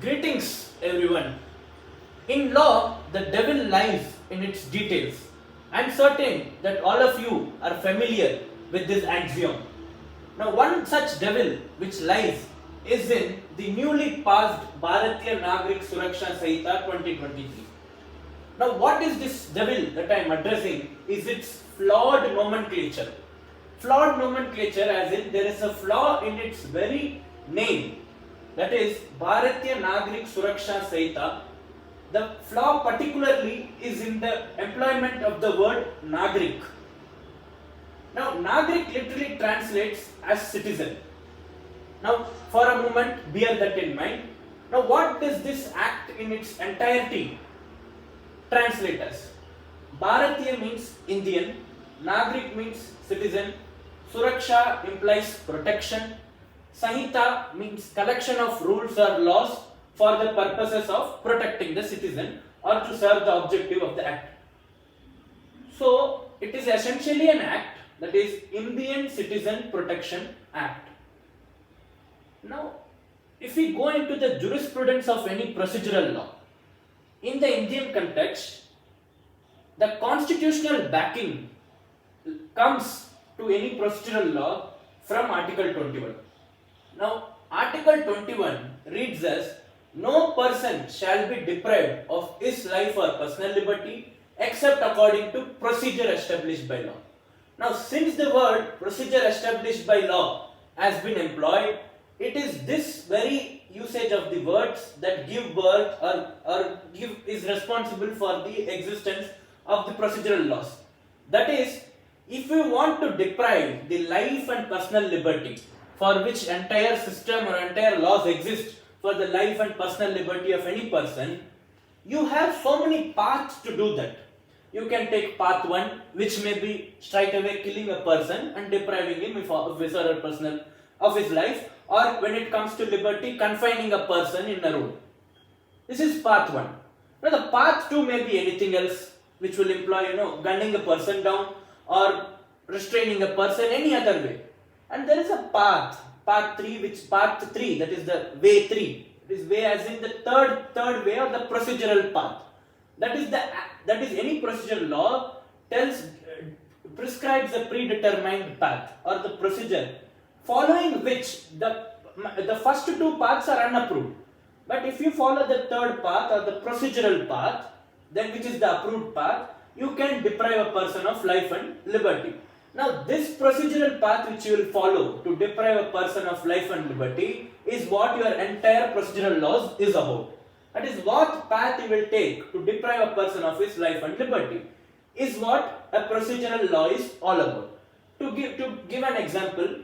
Greetings everyone. In law, the devil lies in its details. I am certain that all of you are familiar with this axiom. Now, one such devil which lies is in the newly passed BHARATIYA NAGRIK SURAKSHA SANHITA 2023. Now, what is this devil that I am addressing is its flawed nomenclature. Flawed nomenclature as in there is a flaw in its very name. That is Bharatiya NAGRIK SURAKSHA SANHITA. The flaw particularly is in the employment of the word Nagrik. Now Nagrik literally translates as citizen. Now for a moment bear that in mind. Now what does this act in its entirety translate as? Bharatiya means Indian, Nagrik means citizen, Suraksha implies protection, Sanhita means collection of rules or laws for the purposes of protecting the citizen or to serve the objective of the act. So, it is essentially an act, that is Indian Citizen Protection Act. Now, if we go into the jurisprudence of any procedural law, in the Indian context, the constitutional backing comes to any procedural law from Article 21. Now, Article 21 reads as, no person shall be deprived of his life or personal liberty except according to procedure established by law. Now, since the word procedure established by law has been employed, it is this very usage of the words that give birth or is responsible for the existence of the procedural laws. That is, if we want to deprive the life and personal liberty for which entire system or entire laws exist for the life and personal liberty of any person, you have so many paths to do that. You can take path 1, which may be straight away killing a person and depriving him of his or her personal of his life, or when it comes to liberty, confining a person in a room. This is path 1. Now the path 2 may be anything else, which will imply gunning a person down or restraining a person any other way. And there is a path 3, that is the way 3. It is way as in the third way or the procedural path. That is any procedural law prescribes a predetermined path or the procedure, following which the first 2 paths are unapproved. But if you follow the third path or the procedural path, then which is the approved path, you can deprive a person of life and liberty. Now, this procedural path which you will follow to deprive a person of life and liberty is what your entire procedural laws is about. That is, what path you will take to deprive a person of his life and liberty is what a procedural law is all about. To give an example,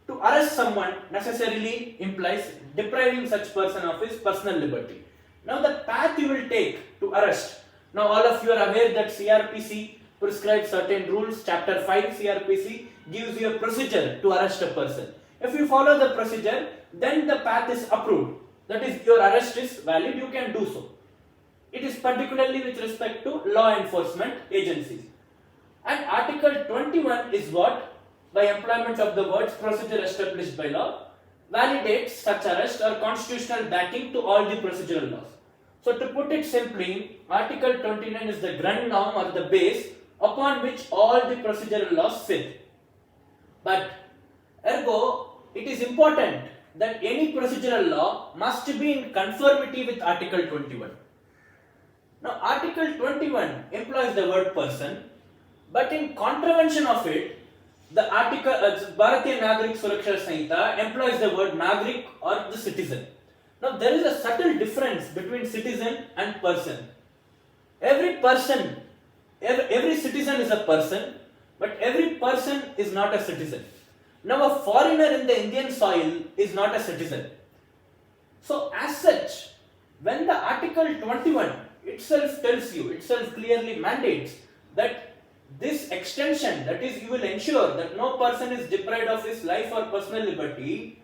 to arrest someone necessarily implies depriving such person of his personal liberty. Now, the path you will take to arrest. Now, all of you are aware that crpc prescribes certain rules. Chapter 5 CRPC gives you a procedure to arrest a person. If you follow the procedure, then the path is approved. That is, your arrest is valid, you can do so. It is particularly with respect to law enforcement agencies. And Article 21 is what, by employment of the words procedure established by law, validates such arrest or constitutional backing to all the procedural laws. So to put it simply, Article 29 is the grand norm or the base upon which all the procedural laws sit. But ergo, it is important that any procedural law must be in conformity with Article 21. Now, Article 21 employs the word person, but in contravention of it, the article Bharatiya NAGRIK SURAKSHA SANHITA employs the word Nagrik or the citizen. Now, there is a subtle difference between citizen and person. Every citizen is a person, but every person is not a citizen. Now, a foreigner in the Indian soil is not a citizen. So, as such, when the Article 21 itself clearly mandates that this extension, that is, you will ensure that no person is deprived of his life or personal liberty,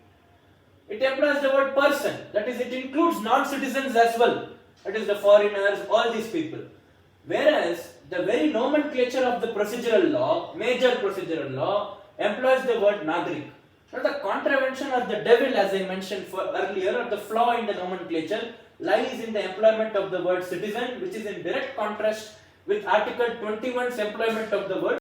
it employs the word person. That is, it includes non-citizens as well. That is, the foreigners, all these people. Whereas, the very nomenclature of the procedural law, major procedural law, employs the word Nagrik. So the contravention or the devil, as I mentioned earlier, or the flaw in the nomenclature, lies in the employment of the word citizen, which is in direct contrast with Article 21's employment of the word